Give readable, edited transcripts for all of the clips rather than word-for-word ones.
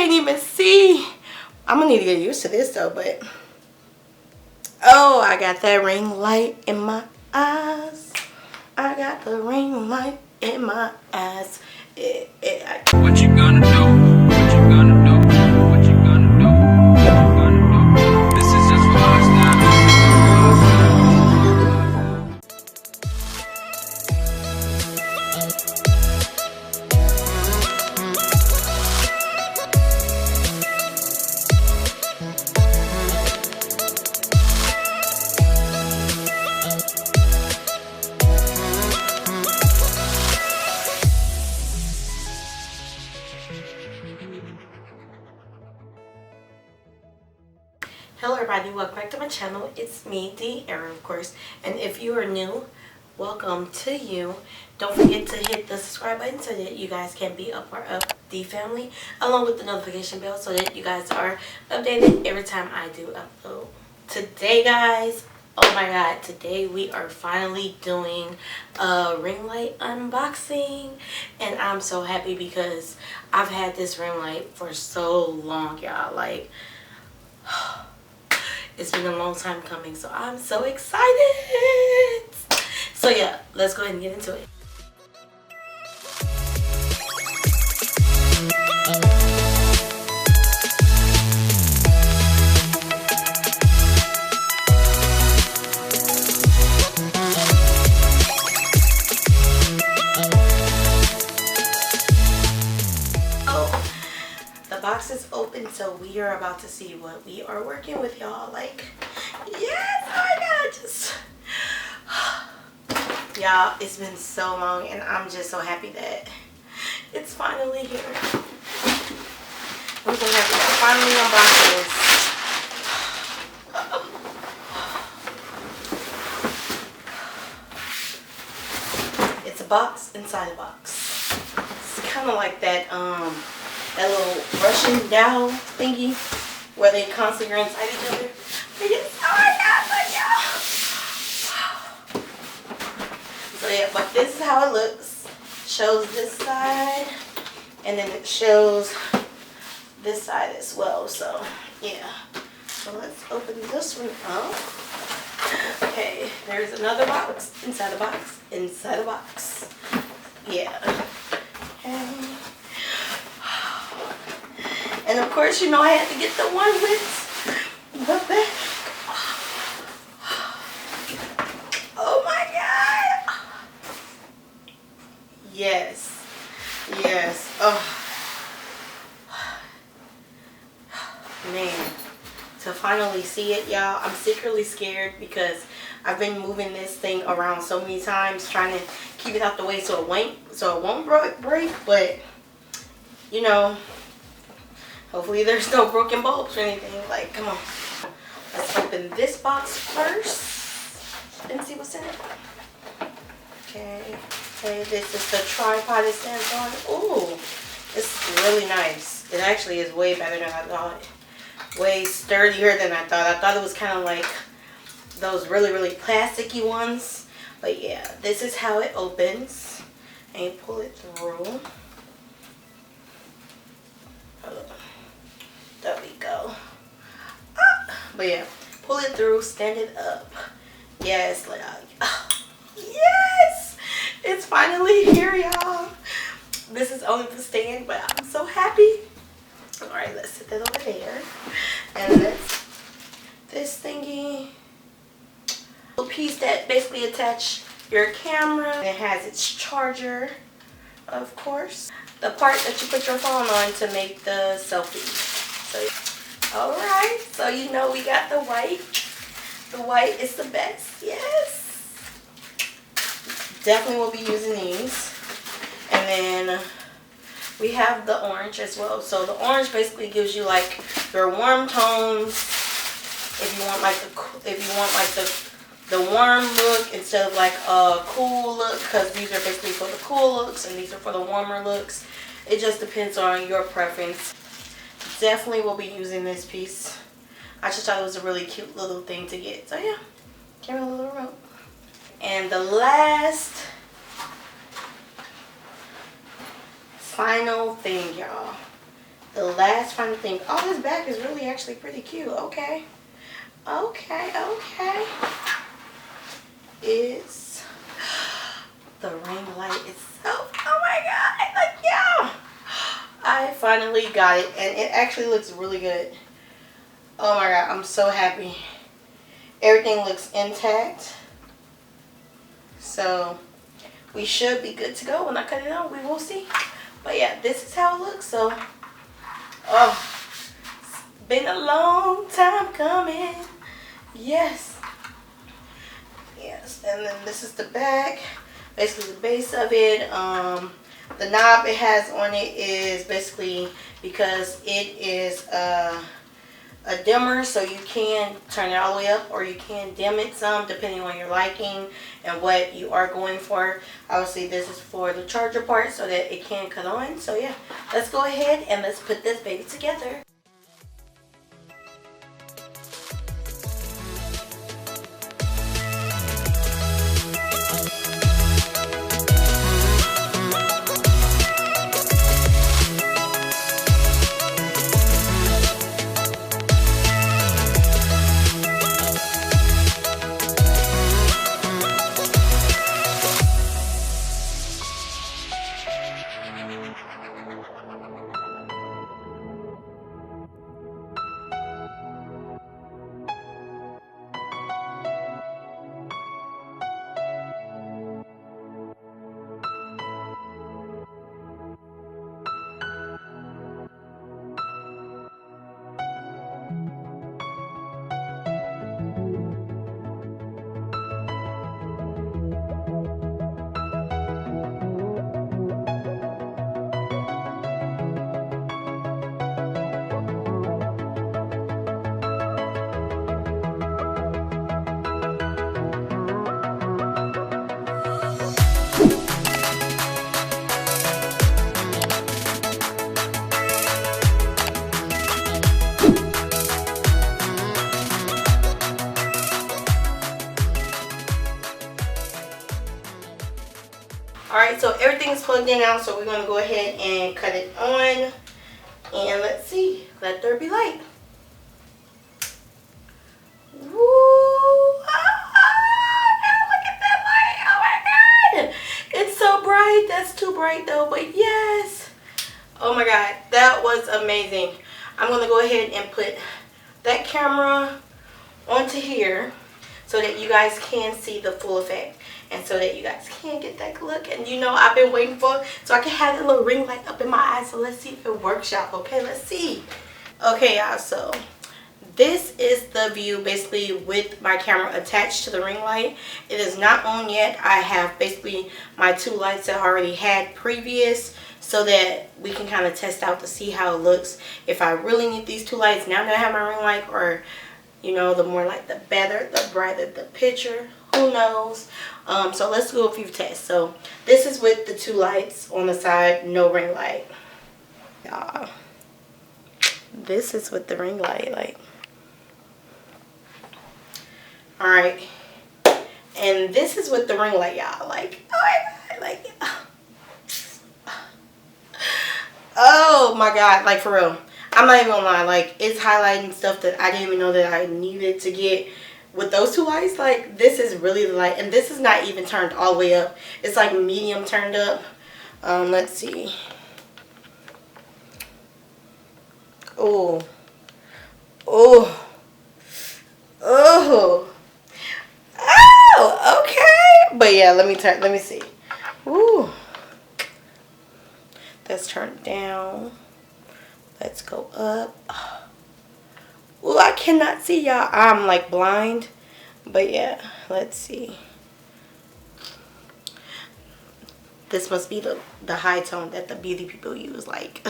can't even see. I'm gonna need to get used to this though, but oh, I got that ring light in my eyes. I got the ring light in my eyes. What you gonna do? What you gonna do? What you gonna do? What you gonna do? This is just for us now. Hello everybody, welcome back to my channel. It's me, Neewer, of course, and if you are new, welcome to you. Don't forget to hit the subscribe button so that you guys can be a part of the family, along with the notification bell so that you guys are updated every time I do upload. Today guys, oh my god, today we are finally doing a ring light unboxing, and I'm so happy because I've had this ring light for so long, y'all. Like, it's been a long time coming, so I'm so excited. So yeah, let's go ahead and get into it. Box is open, so we are about to see what we are working with, y'all. Like, yes, oh my god, just y'all, it's been so long and I'm just so happy that it's finally here. I'm so happy to finally unbox this. It's a box inside a box. It's kind of like that that little Russian doll thingy where they constantly are inside each other. Oh my god, so yeah, but this is how it looks. Shows this side and then it shows this side as well. So yeah, so let's open this one up. Okay, there's another box inside the box inside the box. Yeah. And of course, you know, I had to get the one with the back. Oh my god. Yes. Yes. Oh. Man. To finally see it, y'all. I'm secretly scared because I've been moving this thing around so many times, trying to keep it out the way so it won't break. But, you know, hopefully there's no broken bulbs or anything. Like, come on. Let's open this box first and see what's in it. Okay. Okay, this is the tripod it stands on. Ooh, it's really nice. It actually is way better than I thought. Way sturdier than I thought. I thought it was kind of like those really plasticky ones. But yeah, this is how it opens. And you pull it through. There we go. But yeah, pull it through, stand it up. Yes, like, yes, it's finally here, y'all. This is only the stand, but I'm so happy. All right, let's set that over there. And that's this thingy, a piece that basically attach your camera. It has its charger, of course. The part that you put your phone on to make the selfie. So, alright, so you know we got the white. The white is the best, yes. Definitely will be using these. And then we have the orange as well. So the orange basically gives you like your warm tones. If you want like the warm look instead of like a cool look, because these are basically for the cool looks and these are for the warmer looks. It just depends on your preference. Definitely will be using this piece. I just thought it was a really cute little thing to get. So yeah, came in a little rope. And the last final thing, y'all. the last final thing. Oh, this bag is really actually pretty cute. Okay. Okay. Is the ring light itself. Oh my god. Like, yeah. I finally got it, and it actually looks really good. Oh my god, I'm so happy. Everything looks intact. So we should be good to go. When I cut it out, we will see. But yeah, this is how it looks. So, oh, it's been a long time coming. Yes. And then this is the back. Basically the base of it. The knob it has on it is basically because it is a dimmer, so you can turn it all the way up or you can dim it some depending on your liking and what you are going for. Obviously this is for the charger part so that it can cut on. So yeah, let's go ahead and let's put this baby together. Alright, so everything's plugged in now, so we're going to go ahead and cut it on. And let's see. Let there be light. Woo! Look at that light. Oh my god. It's so bright. That's too bright though, but yes. Oh my god. That was amazing. I'm going to go ahead and put that camera onto here so that you guys can see the full effect. And so that you guys can get that look. And you know I've been waiting for it so I can have that little ring light up in my eyes. So let's see if it works, y'all. Okay, let's see. Okay, y'all. So this is the view basically with my camera attached to the ring light. It is not on yet. I have basically my two lights that I already had previous so that we can kind of test out to see how it looks. If I really need these two lights now that I have my ring light, or you know, the more light the better, the brighter the picture. Who knows? So let's do a few tests. So this is with the two lights on the side, no ring light. Y'all, this is with the ring light, like. All right, and this is with the ring light, y'all. Like, oh my god, like, oh my god, like for real. I'm not even gonna lie, like it's highlighting stuff that I didn't even know that I needed to get. With those two lights, like this is really the light, and this is not even turned all the way up. It's like medium turned up. Let's see. Oh, oh, oh, oh. Okay, but yeah, let me see. Ooh, that's turned down. Let's go up. Ooh, I cannot see, y'all. I'm like blind. But yeah, let's see. This must be the high tone that the beauty people use. Like,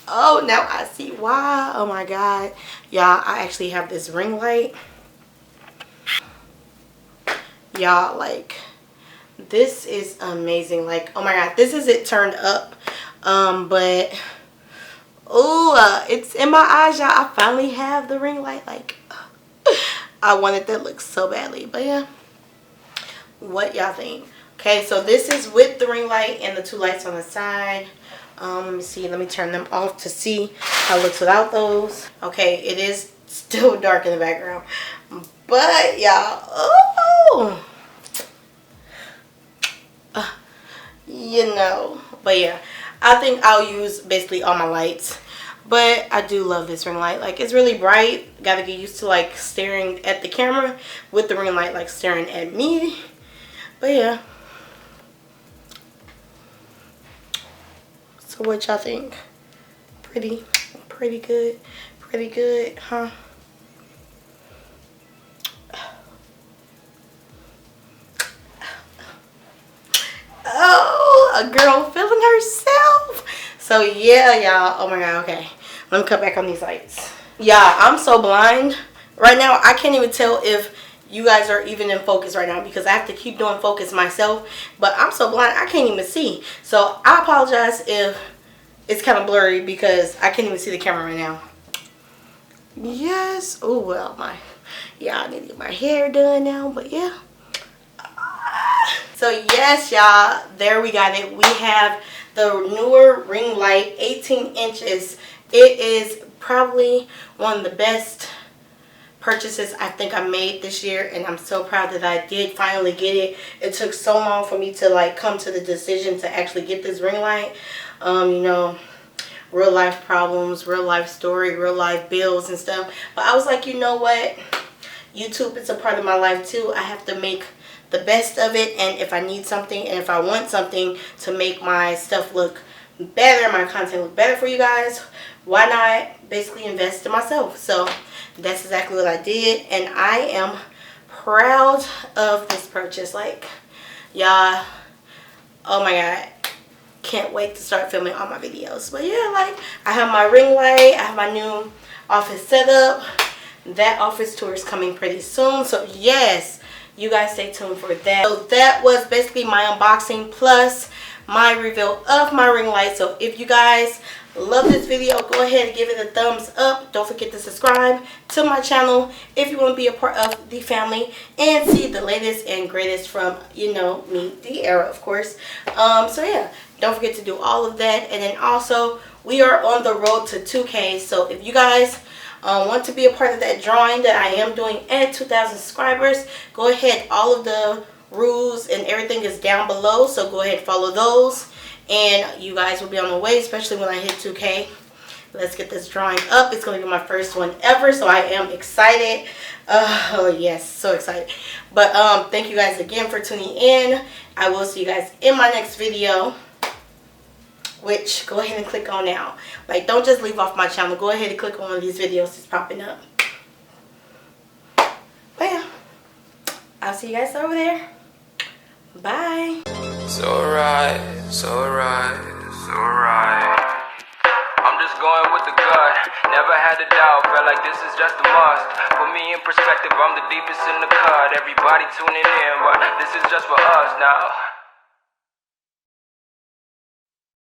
oh, now I see why. Oh my god. Y'all, I actually have this ring light. Y'all, like, this is amazing. Like, oh my god, this is it turned up. But oh, it's in my eyes, y'all. I finally have the ring light. Like, I wanted that look so badly. But yeah, what y'all think? Okay, so this is with the ring light and the 2 lights on the side. Let me see. Let me turn them off to see how it looks without those. Okay, it is still dark in the background. But, y'all, oh, you know. But, yeah, I think I'll use basically all my lights. But I do love this ring light. Like, it's really bright. Gotta get used to, like, staring at the camera with the ring light, like, staring at me. But, yeah. So what y'all think? Pretty good, huh? Oh, a girl feeling herself. So yeah, y'all. Oh my god. Okay, let me cut back on these lights. Yeah, I'm so blind right now. I can't even tell if you guys are even in focus right now because I have to keep doing focus myself. But I'm so blind I can't even see. So I apologize if it's kind of blurry because I can't even see the camera right now. Yes. Oh well, I need to get my hair done now. But yeah. So yes, y'all, there we got it. We have the Neewer ring light, 18 inches. It is probably one of the best purchases I think I made this year, and I'm so proud that I did finally get it. It took so long for me to like come to the decision to actually get this ring light. You know, real life problems, real life story, real life bills and stuff. But I was like, you know what? YouTube is a part of my life too. I have to make the best of it, and if I need something and if I want something to make my stuff look better, my content look better for you guys, why not basically invest in myself? So that's exactly what I did, and I am proud of this purchase. Like, y'all, oh my god, can't wait to start filming all my videos. But yeah, like, I have my ring light, I have my new office setup. That office tour is coming pretty soon, so yes, you guys stay tuned for that. So that was basically my unboxing plus my reveal of my ring light. So if you guys love this video, go ahead and give it a thumbs up. Don't forget to subscribe to my channel if you want to be a part of the family and see the latest and greatest from, you know, me, the era, of course. So yeah, don't forget to do all of that. And then also, we are on the road to 2K. So if you guys want to be a part of that drawing that I am doing at 2,000 subscribers, go ahead. All of the rules and everything is down below, so go ahead, follow those, and you guys will be on the way, especially when I hit 2K. Let's get this drawing up. It's going to be my first one ever, so I am excited. Oh yes, so excited. But thank you guys again for tuning in. I will see you guys in my next video, which go ahead and click on now. Like, don't just leave off my channel. Go ahead and click on one of these videos that's popping up. But yeah, I'll see you guys over there. Bye. So right. I'm just going with the gut. Never had a doubt. Felt like this is just a must. Put me in perspective, I'm the deepest in the cut. Everybody tuning in, but this is just for us now.